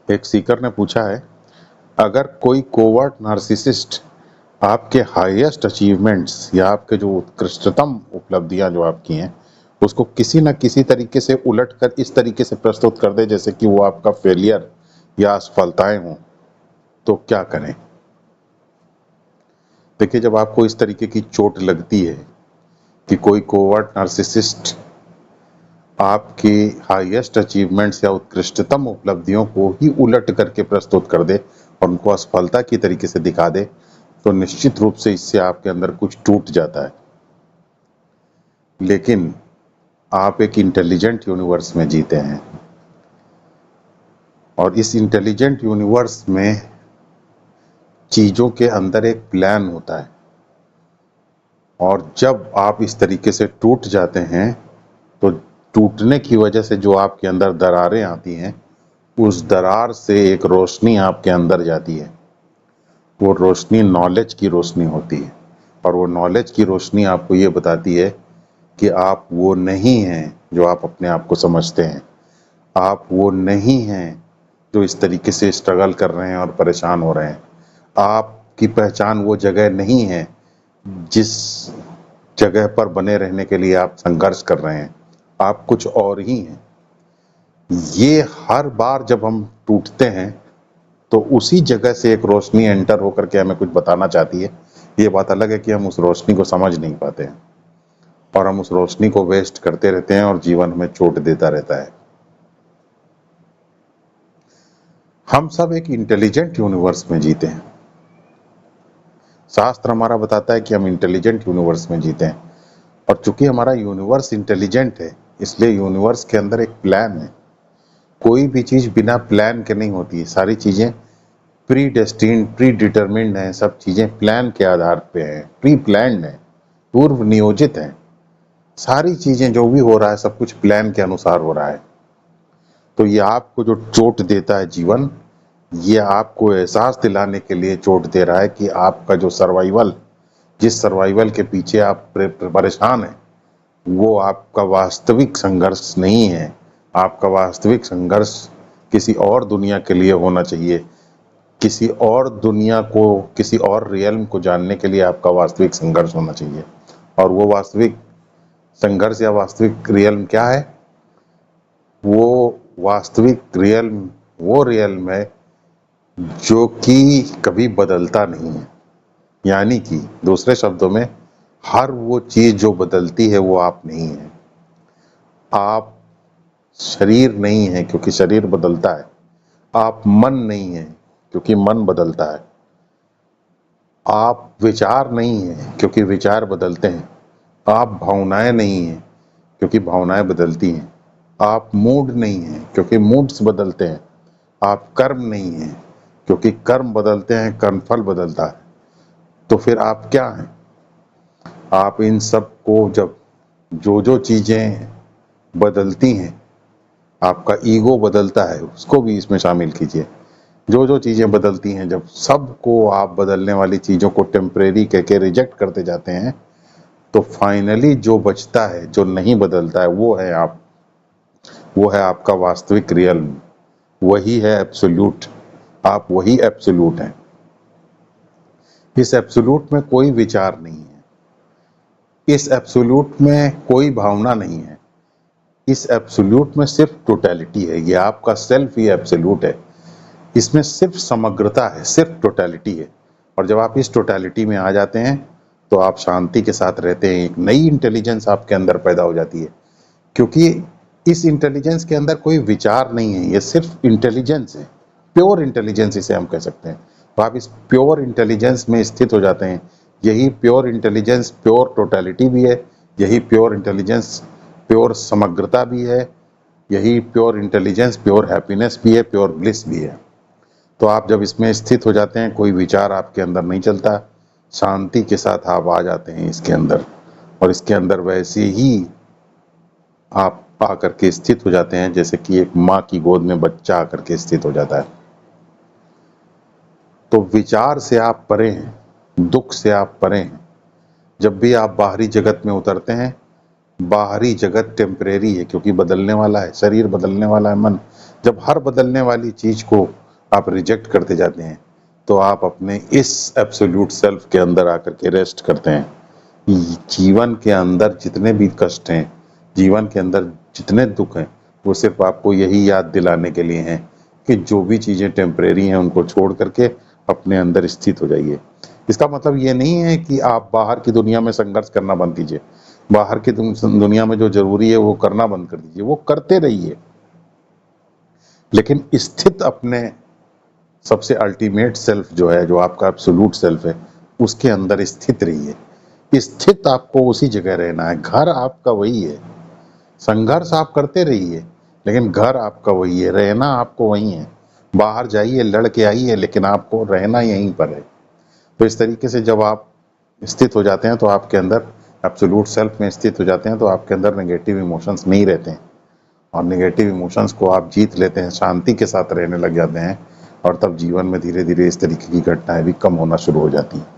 एक सीकर ने पूछा है, अगर कोई कोवर्ट नार्सिसिस्ट आपके हाईएस्ट अचीवमेंट्स या आपके जो उत्कृष्टतम उपलब्धियां जो आपकी हैं उसको किसी न किसी तरीके से उलट कर इस तरीके से प्रस्तुत कर दे जैसे कि वो आपका फेलियर या असफलताएं हों, तो क्या करें? देखिए, जब आपको इस तरीके की चोट लगती है कि कोई कोवर्ट नार्सिसिस्ट आपके हाईएस्ट अचीवमेंट्स या उत्कृष्टतम उपलब्धियों को ही उलट करके प्रस्तुत कर दे और उनको असफलता की तरीके से दिखा दे, तो निश्चित रूप से इससे आपके अंदर कुछ टूट जाता है। लेकिन आप एक इंटेलिजेंट यूनिवर्स में जीते हैं और इस इंटेलिजेंट यूनिवर्स में चीज़ों के अंदर एक प्लान होता है और जब आप इस तरीके से टूट जाते हैं तो टूटने की वजह से जो आपके अंदर दरारें आती हैं, उस दरार से एक रोशनी आपके अंदर जाती है। वो रोशनी नॉलेज की रोशनी होती है और वो नॉलेज की रोशनी आपको ये बताती है कि आप वो नहीं हैं जो आप अपने आप को समझते हैं। आप वो नहीं हैं जो इस तरीके से स्ट्रगल कर रहे हैं और परेशान हो रहे हैं। आपकी पहचान वो जगह नहीं है जिस जगह पर बने रहने के लिए आप संघर्ष कर रहे हैं। आप कुछ और ही हैं। ये हर बार जब हम टूटते हैं तो उसी जगह से एक रोशनी एंटर होकर के हमें कुछ बताना चाहती है। ये बात अलग है कि हम उस रोशनी को समझ नहीं पाते हैं और हम उस रोशनी को वेस्ट करते रहते हैं और जीवन हमें चोट देता रहता है। हम सब एक इंटेलिजेंट यूनिवर्स में जीते हैं। शास्त्र हमारा बताता है कि हम इंटेलिजेंट यूनिवर्स में जीते हैं और चूंकि हमारा यूनिवर्स इंटेलिजेंट है, इसलिए यूनिवर्स के अंदर एक प्लान है। कोई भी चीज बिना प्लान के नहीं होती है। सारी चीजें प्री डेस्टिन्ड, प्री डिटरमिन्ड हैं। सब चीजें प्लान के आधार पे हैं, प्री प्लान्ड हैं, पूर्व नियोजित हैं। सारी चीजें जो भी हो रहा है सब कुछ प्लान के अनुसार हो रहा है। तो ये आपको जो चोट देता है जीवन, ये आपको एहसास दिलाने के लिए चोट दे रहा है कि आपका जो सर्वाइवल, जिस सर्वाइवल के पीछे आप परेशान हैं, वो आपका वास्तविक संघर्ष नहीं है। आपका वास्तविक संघर्ष किसी और दुनिया के लिए होना चाहिए। किसी और दुनिया को, किसी और रियल्म को जानने के लिए आपका वास्तविक संघर्ष होना चाहिए। और वो वास्तविक संघर्ष या वास्तविक रियल्म क्या है? वो वास्तविक रियल्म वो रियल्म है जो कि कभी बदलता नहीं है। यानी कि दूसरे शब्दों में, हर वो चीज जो बदलती है वो आप नहीं है। आप शरीर नहीं है क्योंकि शरीर बदलता है। आप मन नहीं है क्योंकि मन बदलता है। आप विचार नहीं है क्योंकि विचार बदलते हैं। आप भावनाएं नहीं हैं क्योंकि भावनाएं बदलती हैं। आप मूड नहीं हैं क्योंकि मूड्स बदलते हैं। आप कर्म नहीं हैं क्योंकि कर्म बदलते हैं, कर्मफल बदलता है। तो फिर आप क्या हैं? आप इन सब को जब जो जो चीजें बदलती हैं, आपका ईगो बदलता है, उसको भी इसमें शामिल कीजिए। जो जो चीजें बदलती हैं, जब सबको आप बदलने वाली चीजों को टेम्परेरी कह के रिजेक्ट करते जाते हैं, तो फाइनली जो बचता है, जो नहीं बदलता है, वो है आप। वो है आपका वास्तविक रियल। वही है एब्सोल्यूट। आप वही एब्सोल्यूट हैं। इस एब्सोल्यूट में कोई विचार नहीं है। इस एब्सोल्यूट में कोई भावना नहीं है। इस एब्सोल्यूट में सिर्फ टोटैलिटी है। ये आपका सेल्फ ही एब्सोल्यूट है। इसमें सिर्फ समग्रता है, सिर्फ टोटैलिटी है। और जब आप इस टोटैलिटी में आ जाते हैं तो आप शांति के साथ रहते हैं। एक नई इंटेलिजेंस आपके अंदर पैदा हो जाती है, क्योंकि इस इंटेलिजेंस के अंदर कोई विचार नहीं है। ये सिर्फ इंटेलिजेंस है, प्योर इंटेलिजेंस इसे हम कह सकते हैं। तो आप इस प्योर इंटेलिजेंस में स्थित हो जाते हैं। यही प्योर इंटेलिजेंस प्योर टोटैलिटी भी है। यही प्योर इंटेलिजेंस प्योर समग्रता भी है। यही प्योर इंटेलिजेंस प्योर हैप्पीनेस भी है, प्योर ब्लिस भी है। तो आप जब इसमें स्थित हो जाते हैं, कोई विचार आपके अंदर नहीं चलता। शांति के साथ आप आ जाते हैं इसके अंदर, और इसके अंदर वैसे ही आप आकर के स्थित हो जाते हैं जैसे कि एक माँ की गोद में बच्चा आकर के स्थित हो जाता है। तो विचार से आप परे हैं, दुख से आप परे हैं। जब भी आप बाहरी जगत में उतरते हैं, बाहरी जगत टेम्परेरी है क्योंकि बदलने वाला है, शरीर बदलने वाला है, मन। जब हर बदलने वाली चीज को आप रिजेक्ट करते जाते हैं तो आप अपने इस एब्सोल्यूट सेल्फ के अंदर आकर के रेस्ट करते हैं। जीवन के अंदर जितने भी कष्ट हैं, जीवन के अंदर जितने दुख हैं, वो सिर्फ आपको यही याद दिलाने के लिए हैं कि जो भी चीजें टेम्परेरी हैं उनको छोड़ करके अपने अंदर स्थित हो जाइए। इसका मतलब ये नहीं है कि आप बाहर की दुनिया में संघर्ष करना बंद कीजिए, बाहर की दुनिया में जो जरूरी है वो करना बंद कर दीजिए, वो करते रहिए, लेकिन स्थित अपने सबसे अल्टीमेट सेल्फ जो है, जो आपका एब्सोल्यूट सेल्फ है, उसके अंदर स्थित रहिए। स्थित आपको उसी जगह रहना है, घर आपका वही है। संघर्ष आप करते रहिए लेकिन घर आपका वही है, रहना आपको वही है। बाहर जाइए, लड़के आइए, लेकिन आपको रहना यहीं पर है। तो इस तरीके से जब आप स्थित हो जाते हैं तो आपके अंदर एब्सोल्यूट सेल्फ में स्थित हो जाते हैं तो आपके अंदर नेगेटिव इमोशंस नहीं रहते हैं, और नेगेटिव इमोशंस को आप जीत लेते हैं, शांति के साथ रहने लग जाते हैं, और तब जीवन में धीरे धीरे इस तरीके की घटनाएं भी कम होना शुरू हो जाती हैं।